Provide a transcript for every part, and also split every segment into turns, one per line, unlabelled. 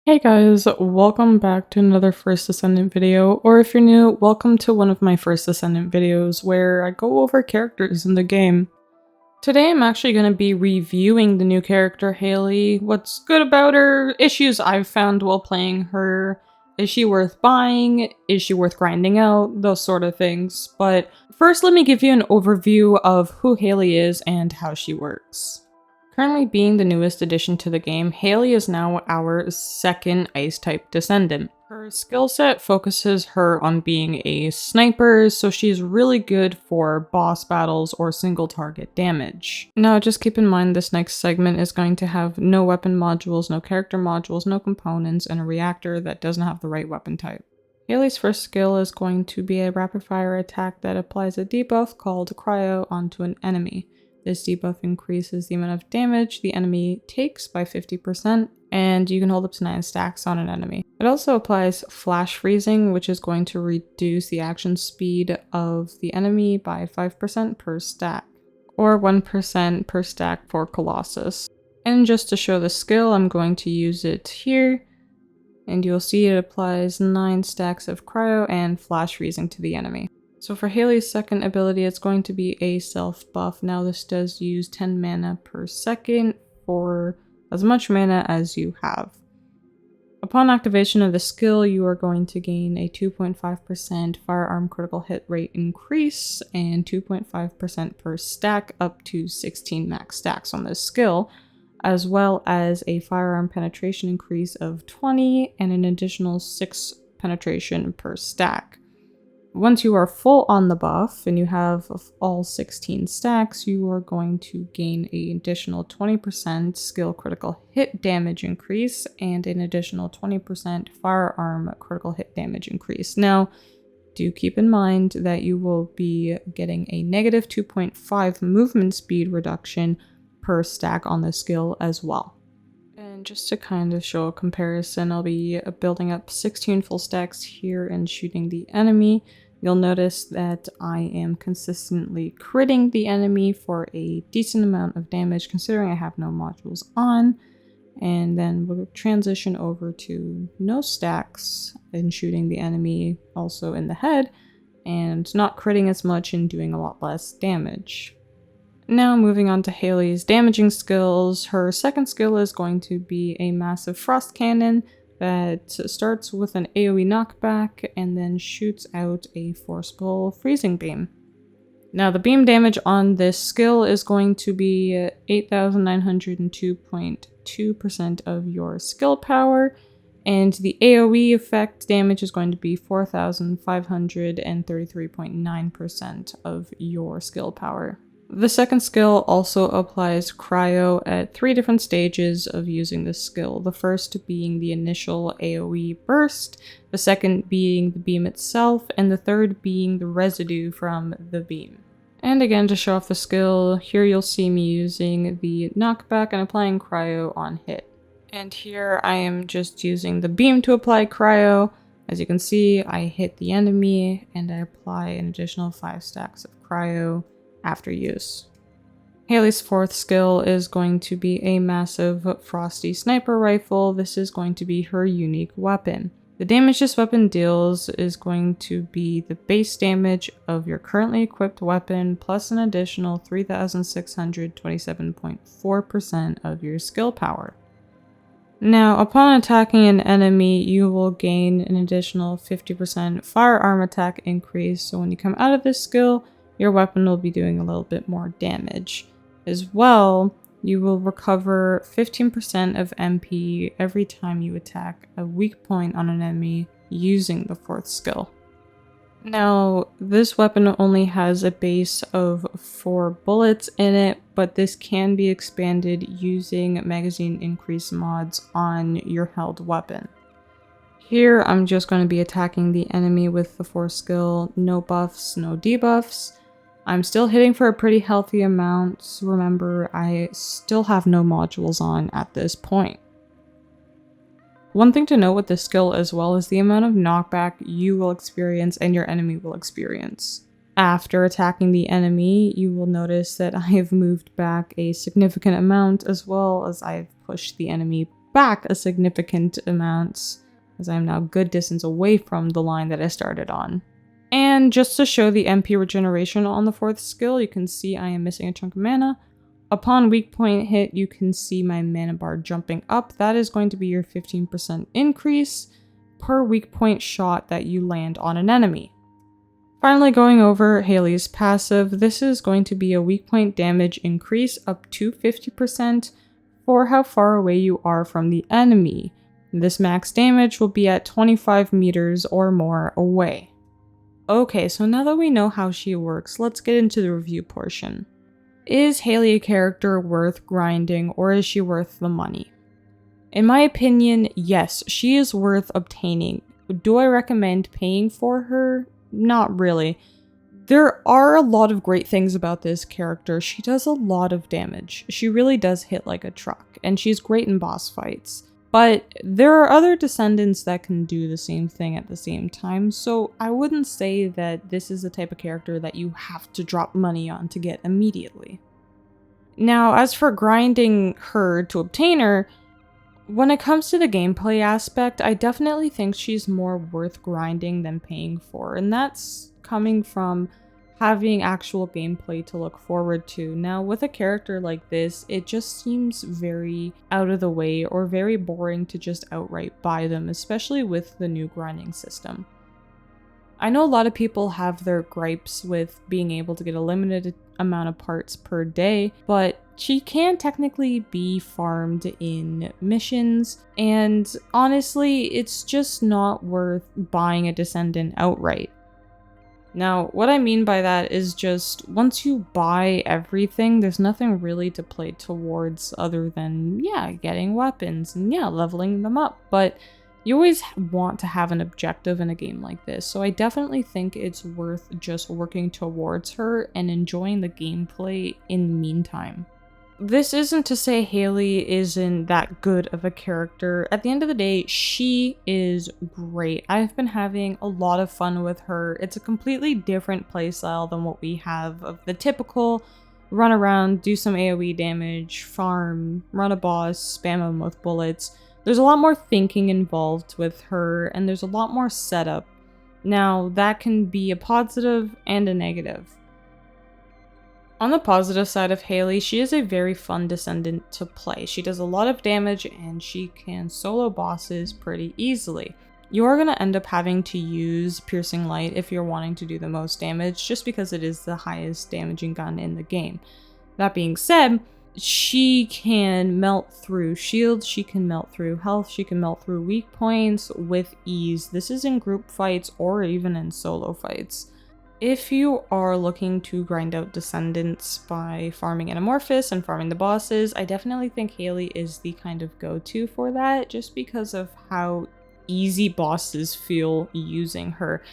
Hey guys, welcome back to another First Descendant video, or if you're new, welcome to one of my First Descendant videos where I go over characters in the game. Today I'm actually going to be reviewing the new character Hailey, what's good about her, issues I've found while playing her, is she worth buying, is she worth grinding out, those sort of things. But first let me give you an overview of who Hailey is and how she works. Currently being the newest addition to the game, Hailey is now our second Ice-type Descendant. Her skill set focuses her on being a sniper, so she's really good for boss battles or single target damage. Now just keep in mind this next segment is going to have no weapon modules, no character modules, no components, and a reactor that doesn't have the right weapon type. Hailey's first skill is going to be a rapid fire attack that applies a debuff called Cryo onto an enemy. This debuff increases the amount of damage the enemy takes by 50%, and you can hold up to 9 stacks on an enemy. It also applies flash freezing, which is going to reduce the action speed of the enemy by 5% per stack, or 1% per stack for Colossus. And just to show the skill, I'm going to use it here, and you'll see it applies 9 stacks of cryo and flash freezing to the enemy. So for Hailey's second ability, it's going to be a self buff. Now this does use 10 mana per second for as much mana as you have. Upon activation of the skill, you are going to gain a 2.5% firearm critical hit rate increase and 2.5% per stack up to 16 max stacks on this skill, as well as a firearm penetration increase of 20 and an additional 6 penetration per stack. Once you are full on the buff and you have all 16 stacks, you are going to gain an additional 20% skill critical hit damage increase and an additional 20% firearm critical hit damage increase. Now, do keep in mind that you will be getting a negative 2.5 movement speed reduction per stack on this skill as well. And just to kind of show a comparison, I'll be building up 16 full stacks here and shooting the enemy. You'll notice that I am consistently critting the enemy for a decent amount of damage considering I have no modules on. And then we'll transition over to no stacks and shooting the enemy also in the head and not critting as much and doing a lot less damage. Now moving on to Hailey's damaging skills, her second skill is going to be a massive frost cannon that starts with an AoE knockback and then shoots out a forceful freezing beam. Now the beam damage on this skill is going to be 8,902.2% of your skill power, and the AoE effect damage is going to be 4,533.9% of your skill power. The second skill also applies cryo at 3 different stages of using this skill. The first being the initial AoE burst, the second being the beam itself, and the third being the residue from the beam. And again, to show off the skill, here you'll see me using the knockback and applying cryo on hit. And here I am just using the beam to apply cryo. As you can see, I hit the enemy and I apply an additional 5 stacks of cryo after use. Hailey's fourth skill is going to be a massive frosty sniper rifle. This is going to be her unique weapon. The damage this weapon deals is going to be the base damage of your currently equipped weapon plus an additional 3,627.4% of your skill power. Now, upon attacking an enemy, you will gain an additional 50% firearm attack increase, so when you come out of this skill, your weapon will be doing a little bit more damage. As well, you will recover 15% of MP every time you attack a weak point on an enemy using the fourth skill. Now, this weapon only has a base of 4 bullets in it, but this can be expanded using magazine increase mods on your held weapon. Here, I'm just going to be attacking the enemy with the fourth skill, no buffs, no debuffs. I'm still hitting for a pretty healthy amount. Remember, I still have no modules on at this point. One thing to note with this skill as well is the amount of knockback you will experience and your enemy will experience. After attacking the enemy, you will notice that I have moved back a significant amount as well as I've pushed the enemy back a significant amount, as I am now a good distance away from the line that I started on. And just to show the MP regeneration on the 4th skill, you can see I am missing a chunk of mana. Upon weak point hit, you can see my mana bar jumping up. That is going to be your 15% increase per weak point shot that you land on an enemy. Finally, going over Hailey's passive, this is going to be a weak point damage increase up to 50% for how far away you are from the enemy. This max damage will be at 25 meters or more away. Okay, so now that we know how she works, let's get into the review portion. Is Hailey a character worth grinding, or is she worth the money? In my opinion, yes, she is worth obtaining. Do I recommend paying for her? Not really. There are a lot of great things about this character. She does a lot of damage. She really does hit like a truck, and she's great in boss fights. But there are other Descendants that can do the same thing at the same time, so I wouldn't say that this is the type of character that you have to drop money on to get immediately. Now, as for grinding her to obtain her, when it comes to the gameplay aspect, I definitely think she's more worth grinding than paying for, and that's coming from having actual gameplay to look forward to. Now, with a character like this, it just seems very out of the way or very boring to just outright buy them, especially with the new grinding system. I know a lot of people have their gripes with being able to get a limited amount of parts per day, but she can technically be farmed in missions, and honestly, it's just not worth buying a Descendant outright. Now, what I mean by that is just once you buy everything, there's nothing really to play towards other than, yeah, getting weapons and yeah, leveling them up. But you always want to have an objective in a game like this, so I definitely think it's worth just working towards her and enjoying the gameplay in the meantime. This isn't to say Hailey isn't that good of a character. At the end of the day, she is great. I've been having a lot of fun with her. It's a completely different playstyle than what we have of the typical run around, do some AoE damage, farm, run a boss, spam them with bullets. There's a lot more thinking involved with her, and there's a lot more setup. Now, that can be a positive and a negative. On the positive side of Hailey, she is a very fun Descendant to play. She does a lot of damage and she can solo bosses pretty easily. You are going to end up having to use Piercing Light if you're wanting to do the most damage, just because it is the highest damaging gun in the game. That being said, she can melt through shields, she can melt through health, she can melt through weak points with ease. This is in group fights or even in solo fights. If you are looking to grind out Descendants by farming Anamorphous and farming the bosses, I definitely think Hailey is the kind of go-to for that, just because of how easy bosses feel using her.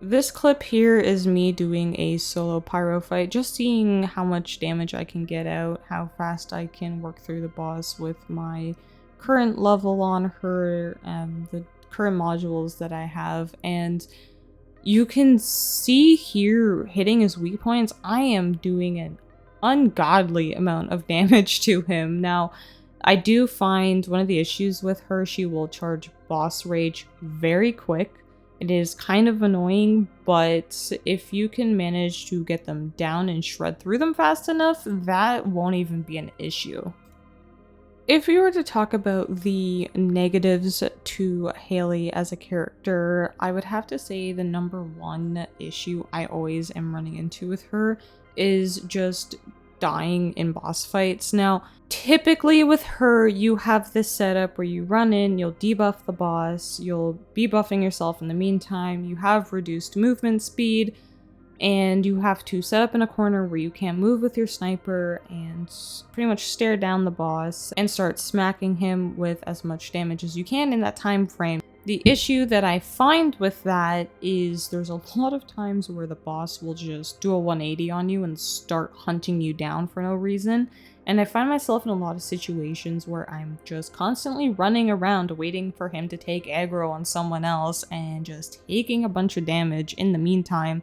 This clip here is me doing a solo pyro fight, just seeing how much damage I can get out, how fast I can work through the boss with my current level on her, and the current modules that I have, and you can see here, hitting his weak points, I am doing an ungodly amount of damage to him. Now, I do find one of the issues with her, she will charge boss rage very quick. It is kind of annoying, but if you can manage to get them down and shred through them fast enough, that won't even be an issue. If we were to talk about the negatives to Hailey as a character, I would have to say the number one issue I always am running into with her is just dying in boss fights. Now, typically with her, you have this setup where you run in, you'll debuff the boss, you'll be buffing yourself in the meantime, you have reduced movement speed, and you have to set up in a corner where you can't move with your sniper and pretty much stare down the boss and start smacking him with as much damage as you can in that time frame. The issue that I find with that is there's a lot of times where the boss will just do a 180 on you and start hunting you down for no reason. And I find myself in a lot of situations where I'm just constantly running around waiting for him to take aggro on someone else and just taking a bunch of damage in the meantime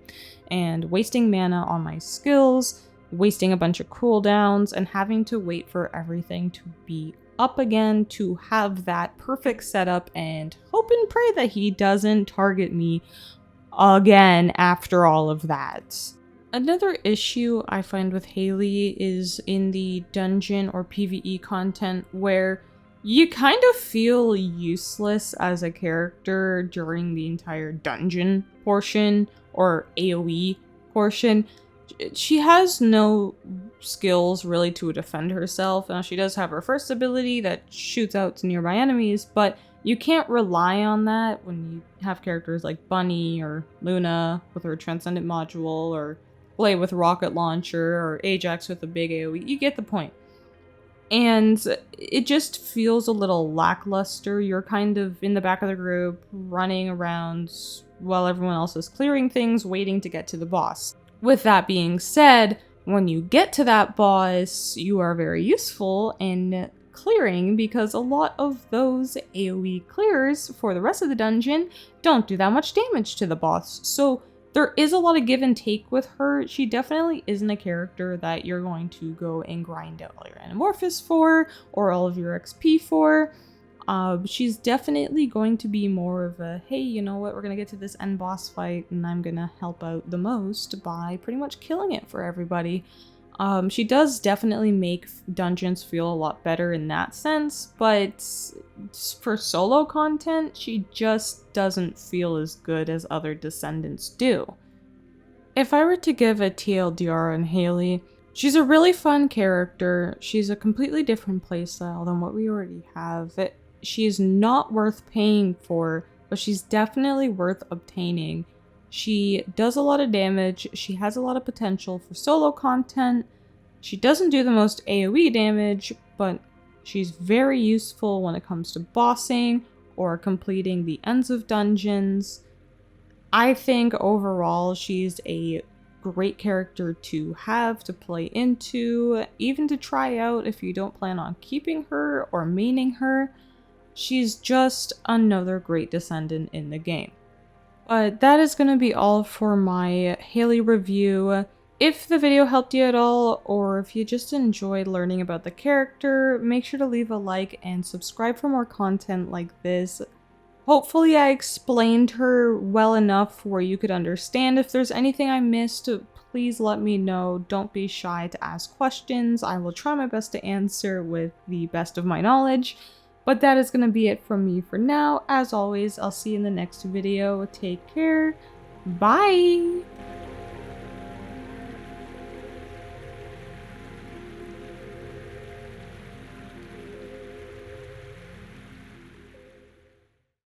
and wasting mana on my skills, wasting a bunch of cooldowns, and having to wait for everything to be up again to have that perfect setup and hope and pray that he doesn't target me again after all of that. Another issue I find with Hailey is in the dungeon or PvE content where you kind of feel useless as a character during the entire dungeon portion or AoE portion. She has no skills really to defend herself. Now, she does have her first ability that shoots out to nearby enemies, but you can't rely on that when you have characters like Bunny or Luna with her Transcendent module, or Blade with rocket launcher, or Ajax with a big AoE. You get the point. And it just feels a little lackluster. You're kind of in the back of the group, running around while everyone else is clearing things, waiting to get to the boss. With that being said, when you get to that boss, you are very useful in clearing, because a lot of those AoE clears for the rest of the dungeon don't do that much damage to the boss. So there is a lot of give and take with her. She definitely isn't a character that you're going to go and grind out all your anamorphous for or all of your XP for. She's definitely going to be more of a, hey, you know what, we're going to get to this end boss fight and I'm going to help out the most by pretty much killing it for everybody. She does definitely make dungeons feel a lot better in that sense, but for solo content, she just doesn't feel as good as other Descendants do. If I were to give a TLDR on Hailey, she's a really fun character. She's a completely different playstyle than what we already have. She's not worth paying for, but she's definitely worth obtaining. She does a lot of damage, she has a lot of potential for solo content, she doesn't do the most AoE damage, but she's very useful when it comes to bossing or completing the ends of dungeons. I think overall she's a great character to have, to play into, even to try out if you don't plan on keeping her or maining her. She's just another great Descendant in the game. But that is going to be all for my Hailey review. If the video helped you at all, or if you just enjoyed learning about the character, make sure to leave a like and subscribe for more content like this. Hopefully I explained her well enough where you could understand. If there's anything I missed, please let me know. Don't be shy to ask questions. I will try my best to answer with the best of my knowledge. But that is going to be it from me for now. As always, I'll see you in the next video. Take care. Bye!